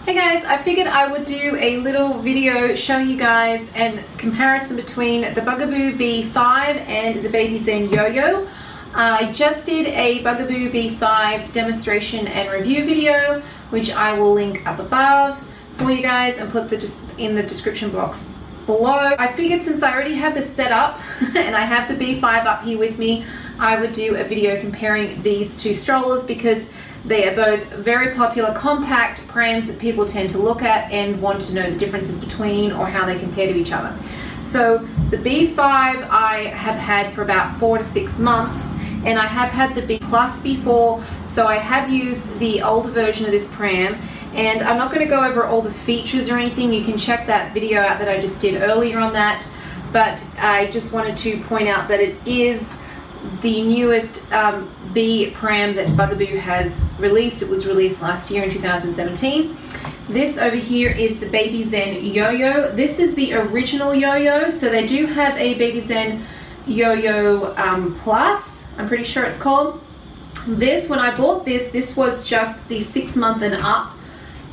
Hey guys, I figured I would do a little video showing you guys a comparison between the Bugaboo Bee5 and the Babyzen Yoyo. I just did a Bugaboo Bee5 demonstration and review video, which I will link up above for you guys and put just in the description box below. I figured since I already have this set up and I have the Bee5 up here with me, I would do a video comparing these two strollers because they are both very popular compact prams that people tend to look at and want to know the differences between or how they compare to each other. So the Bee5 I have had for about 4 to 6 months, and I have had the Bee Plus before, so I have used the older version of this pram. And I'm not going to go over all the features or anything. You can check that video out that I just did earlier on that, but I just wanted to point out that it is the newest bee pram that Bugaboo has released. It was released last year in 2017. This over here is the Babyzen Yoyo. This is the original Yoyo, so they do have a Babyzen Yoyo Plus, I'm pretty sure it's called. This, when I bought this, this was just the 6-month and up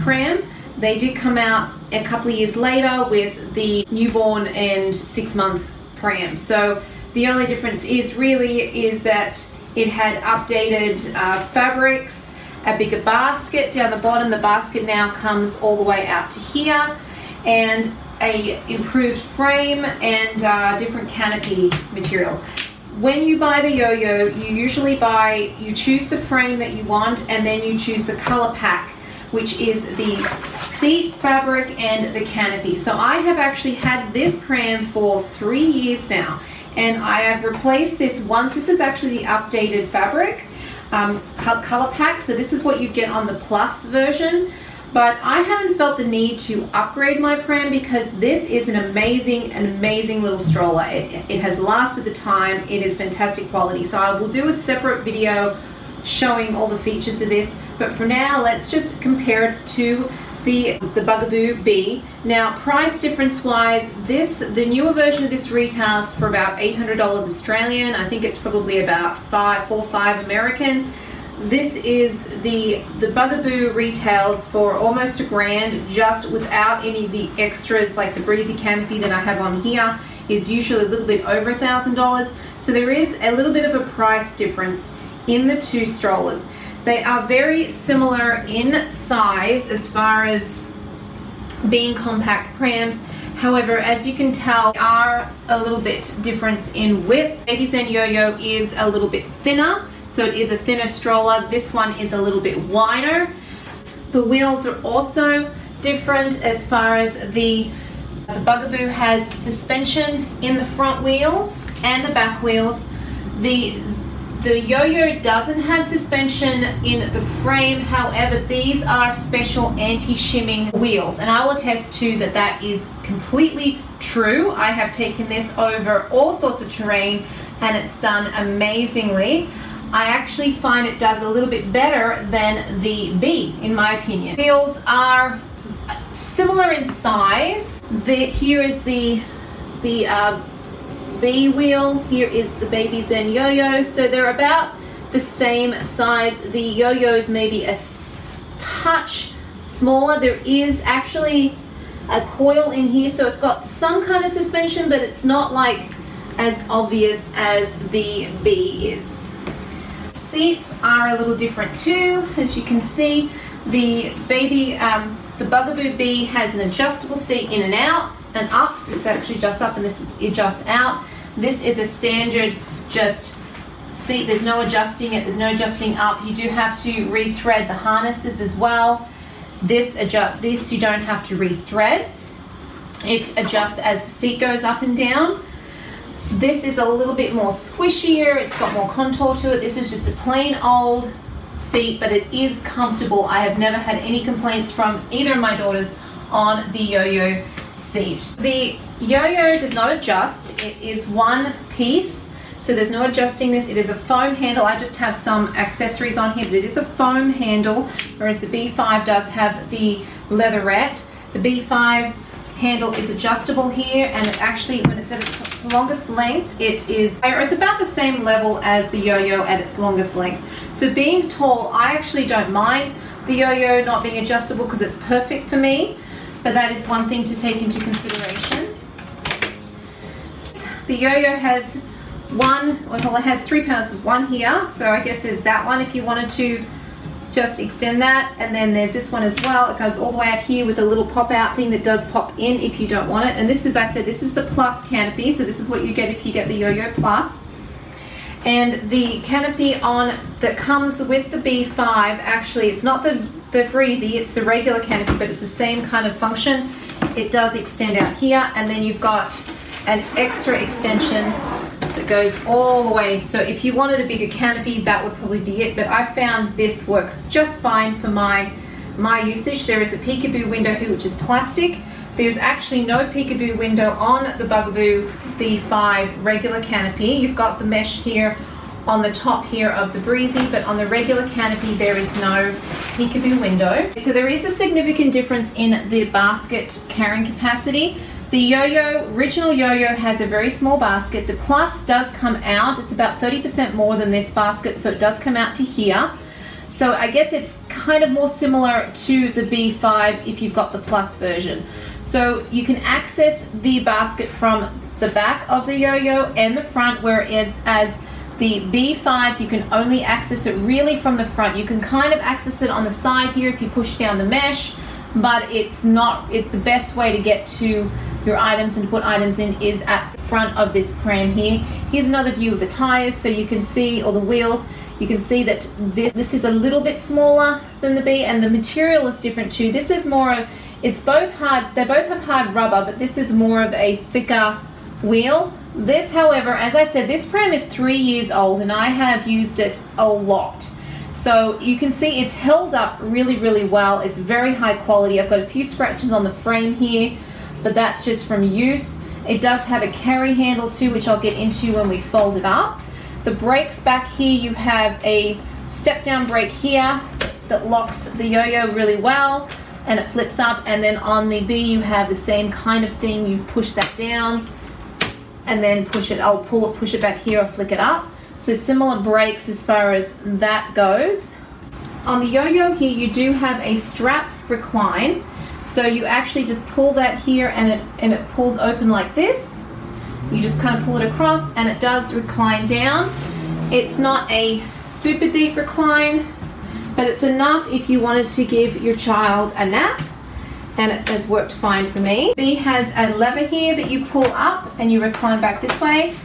pram. They did come out a couple of years later with the newborn and 6-month pram. So the only difference is that it had updated fabrics, a bigger basket down the bottom. The basket now comes all the way out to here, and a improved frame and different canopy material. When you buy the Yoyo, you choose the frame that you want, and then you choose the color pack, which is the seat fabric and the canopy. So I have actually had this pram for 3 years now, and I have replaced this once. This is actually the updated fabric color pack, so this is what you'd get on the Plus version. But I haven't felt the need to upgrade my pram because this is an amazing little stroller. It has lasted the time. It is fantastic quality. So I will do a separate video showing all the features of this, but for now let's just compare it to the Bugaboo Bee. Now, price difference wise, the newer version of this retails for about $800 Australian. I think it's probably about $4 or $5 American. This is the Bugaboo retails for almost $1,000 just without any of the extras, like the breezy canopy that I have on here is usually a little bit over $1,000. So there is a little bit of a price difference in the two strollers. They are very similar in size as far as being compact prams. However, as you can tell, they are a little bit different in width. Babyzen Yoyo is a little bit thinner, so it is a thinner stroller. This one is a little bit wider. The wheels are also different as far as the Bugaboo has suspension in the front wheels and the back wheels. The Yoyo doesn't have suspension in the frame. However, these are special anti-shimming wheels, and I will attest to that is completely true. I have taken this over all sorts of terrain and it's done amazingly. I actually find it does a little bit better than the Bee, in my opinion. Wheels are similar in size. Here is the Bee wheel, here is the Babyzen Yoyo, so they're about the same size. The Yoyo is maybe a touch smaller. There is actually a coil in here, so it's got some kind of suspension, but it's not like as obvious as the Bee is. Seats are a little different too. As you can see, the Bugaboo Bee has an adjustable seat in and out and up. This is actually just up and this adjusts out. This is a standard just seat. There's no adjusting it, there's no adjusting up. You do have to rethread the harnesses as well. This you don't have to rethread. It adjusts as the seat goes up and down. This is a little bit more squishier. It's got more contour to it. This is just a plain old seat, but it is comfortable. I have never had any complaints from either of my daughters on the Yoyo seat. The Yoyo does not adjust. It is one piece, so there's no adjusting this. It is a foam handle. I just have some accessories on here, but it is a foam handle, whereas the Bee5 does have the leatherette. The Bee5 handle is adjustable here, and it actually, when it says its longest length, it's about the same level as the Yoyo at its longest length. So being tall, I actually don't mind the yo-yo not being adjustable because it's perfect for me, but that is one thing to take into consideration. The yo-yo has it has 3 panels, one here, so I guess there's that one if you wanted to just extend that, and then there's this one as well. It goes all the way out here with a little pop out thing that does pop in if you don't want it. And this is, I said, this is the plus canopy, so this is what you get if you get the Yo-Yo Plus. And the canopy that comes with the B5, actually it's not the breezy, it's the regular canopy, but it's the same kind of function. It does extend out here, and then you've got an extra extension that goes all the way. So if you wanted a bigger canopy, that would probably be it, but I found this works just fine for my usage. There is a peekaboo window here, which is plastic. There's actually no peekaboo window on the Bugaboo B5 regular canopy. You've got the mesh here on the top here of the breezy, but on the regular canopy there is no peekaboo window. So there is a significant difference in the basket carrying capacity. The yo-yo, original yo-yo, has a very small basket. The plus does come out. It's about 30% more than this basket, so it does come out to here. So I guess it's kind of more similar to the B5 if you've got the plus version. So you can access the basket from the back of the yo-yo and the front, whereas as the B5 you can only access it really from the front. You can kind of access it on the side here if you push down the mesh, but it's the best way to get to your items and to put items in is at the front of this pram here. Here's another view of the tires, so you can see, or the wheels, you can see that this is a little bit smaller than the B, and the material is different too. This is more of, it's both hard, they both have hard rubber, but this is more of a thicker wheel. This, however, as I said, this pram is 3 years old and I have used it a lot. So you can see it's held up really, really well. It's very high quality. I've got a few scratches on the frame here, but that's just from use. It does have a carry handle too, which I'll get into when we fold it up. The brakes back here, you have a step down brake here that locks the yo-yo really well and it flips up, and then on the B you have the same kind of thing. You push that down and then push it, I'll push it back here or flick it up. So similar brakes as far as that goes. On the yo-yo here you do have a strap recline. So you actually just pull that here and it pulls open like this. You just kind of pull it across and it does recline down. It's not a super deep recline, but it's enough if you wanted to give your child a nap, and it has worked fine for me. B has a lever here that you pull up and you recline back this way,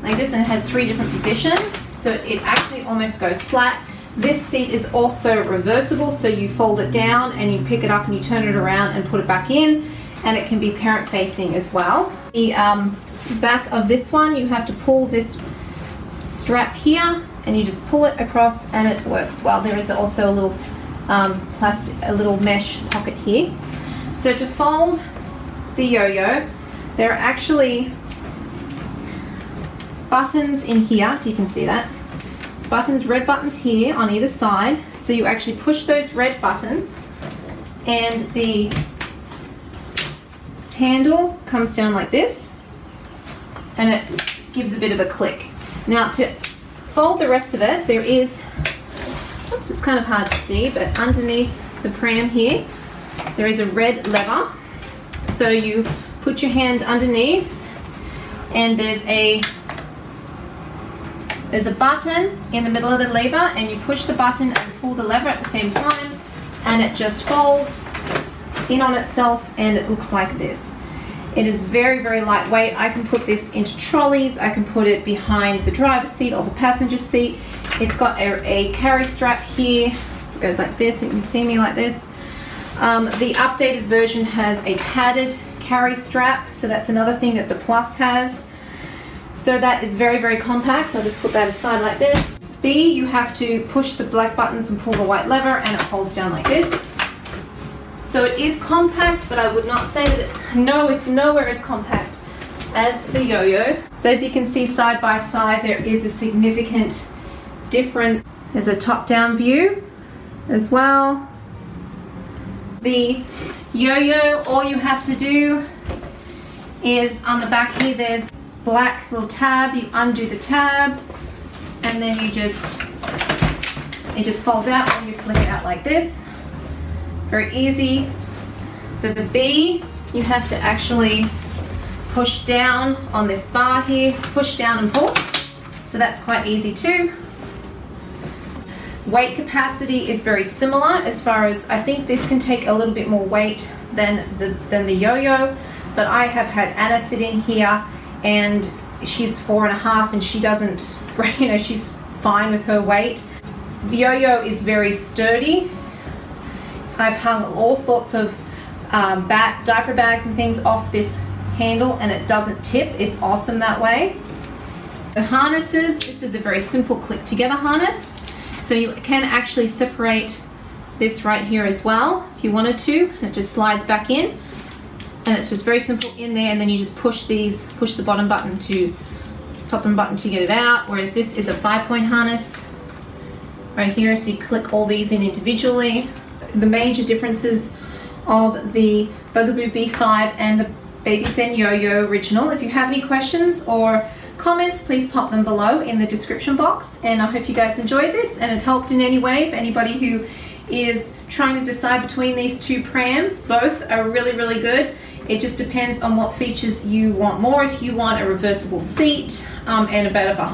like this, and it has 3 different positions, so it actually almost goes flat. This seat is also reversible, so you fold it down and you pick it up and you turn it around and put it back in, and it can be parent facing as well. The back of this one, you have to pull this strap here and you just pull it across and it works well. There is also a little a little mesh pocket here. So to fold the yo-yo, there are actually buttons in here, if you can see that. It's buttons, red buttons here on either side. So you actually push those red buttons and the handle comes down like this and it gives a bit of a click. Now to fold the rest of it, there is, oops, it's kind of hard to see, but underneath the pram here, there is a red lever. So you put your hand underneath and there's a button in the middle of the lever, and you push the button and pull the lever at the same time, and it just folds in on itself and it looks like this. It is very, very lightweight. I can put this into trolleys, I can put it behind the driver's seat or the passenger seat. It's got a carry strap here. It goes like this, you can see me like this. The updated version has a padded carry strap, so that's another thing that the Plus has. So that is very, very compact, so I'll just put that aside like this. B, you have to push the black buttons and pull the white lever and it holds down like this. So it is compact, but I would not say that it's nowhere as compact as the yo-yo. So as you can see side by side, there is a significant difference. There's a top-down view as well. The yo-yo, all you have to do is on the back here, there's black little tab. You undo the tab and then it just folds out and you flick it out like this. very easy. The B, you have to actually push down on this bar here, push down and pull. So that's quite easy too. Weight capacity is very similar as far as, I think this can take a little bit more weight than the yo-yo, but I have had Anna sitting here and she's 4.5 and she doesn't, you know, she's fine with her weight. The yo-yo is very sturdy. I've hung all sorts of diaper bags and things off this handle and it doesn't tip. It's awesome that way. The harnesses, this is a very simple click together harness. So you can actually separate this right here as well if you wanted to, and it just slides back in. And it's just very simple in there, and then you just push the bottom button to top button to get it out, whereas this is a 5-point harness right here, so you click all these in individually. The major differences of the Bugaboo Bee5 and the Babyzen Yoyo original. If you have any questions or comments, please pop them below in the description box, and I hope you guys enjoyed this and it helped in any way. For anybody who is trying to decide between these two prams, both are really good. It just depends on what features you want more. If you want a reversible seat and a bit of a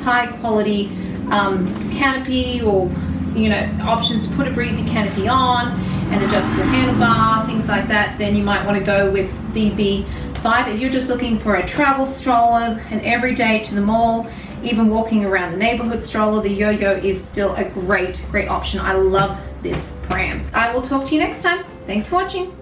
high quality canopy, or you know, options to put a breezy canopy on, an adjustable handlebar, things like that, then you might want to go with the B5. If you're just looking for a travel stroller, an everyday to the mall, even walking around the neighborhood stroller, the yo-yo is still a great option. I love this pram. I will talk to you next time. Thanks for watching.